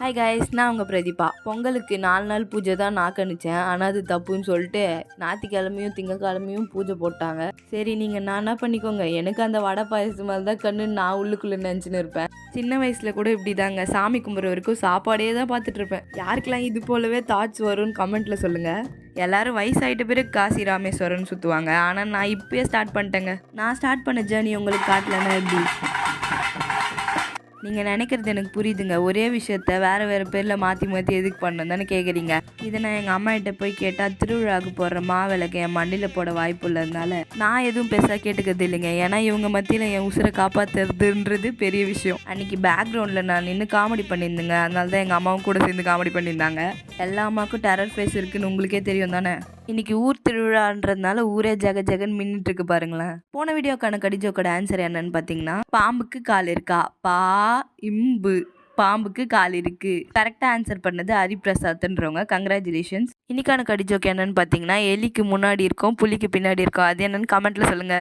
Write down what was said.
Hi guys, நான் உங்கள் பிரதீபா. பொங்கலுக்கு 4 நாள் பூஜை தான் நான் கணிச்சேன். ஆனால் அது தப்புன்னு சொல்லிட்டு ஞாயிற்றுக்கிழமையும் திங்கக்கிழமையும் பூஜை போட்டாங்க. சரி, நீங்கள் நானா பண்ணிக்கோங்க. எனக்கு அந்த வடை பாயசம் மாதிரி தான் கண்ணுன்னு நான் உள்ளுக்குள்ளே நினச்சின்னு இருப்பேன். சின்ன வயசில் கூட இப்படி தாங்க, சாமி கும்பிட்ற வரைக்கும் சாப்பாடே தான் பார்த்துட்டு இருப்பேன். யாருக்கெல்லாம் இது போலவே தாட்ஸ் வரும்னு கமெண்ட்டில் சொல்லுங்கள். எல்லாரும் வயசாகிட்ட பிறகு காசி ராமேஸ்வரன் சுற்றுவாங்க. ஆனால் நான் இப்போயே ஸ்டார்ட் பண்ணிட்டேங்க. நான் ஸ்டார்ட் பண்ண ஜேர்னி உங்களுக்கு காட்டலன்னா எப்படி? நீங்கள் நினைக்கிறது எனக்கு புரியுதுங்க. ஒரே விஷயத்த வேறு பேரில் மாற்றி எதுக்கு பண்ணணும் தானே கேட்குறீங்க. இதை நான் எங்கள் அம்மாகிட்ட போய் கேட்டால் திருவிழாவுக்கு போடுற மாவிளக்கு என் மண்டியில் போட வாய்ப்பு இல்லைனால நான் எதுவும் பெருசாக கேட்டுக்கிறது இல்லைங்க. ஏன்னா இவங்க மத்தியில் என் உசுரை காப்பாற்றுறதுன்றது பெரிய விஷயம். அன்றைக்கி பேக்ரவுண்டில் நான் நின்று காமெடி பண்ணியிருந்தேங்க. அதனால தான் எங்கள் அம்மாவும் கூட சேர்ந்து காமெடி பண்ணியிருந்தாங்க. எல்லா அம்மாவுக்கும் டெரர் ஃபேஸ் இருக்குன்னு உங்களுக்கே தெரியும் தானே. இன்னைக்கு ஊர் திருவிழான்றதுனால ஊரே ஜெகன்னு மின்னிட்டு இருக்கு பாருங்களேன். போன வீடியோக்கான கடிஜோக்கோட ஆன்சர் என்னன்னு பார்த்தீங்கன்னா, பாம்புக்கு கால் இருக்கா? இம்பு பாம்புக்கு கால் இருக்கு. கரெக்டா ஆன்சர் பண்ணது ஹரிபிரசாத்ன்றவங்க. கங்க்ராச்சுலேஷன்ஸ். இன்னைக்கான கடிஜோக்கு என்னன்னு பார்த்தீங்கன்னா, எலிக்கு முன்னாடி இருக்கும் புலிக்கு பின்னாடி இருக்கும். அது என்னன்னு கமெண்ட்ல சொல்லுங்க.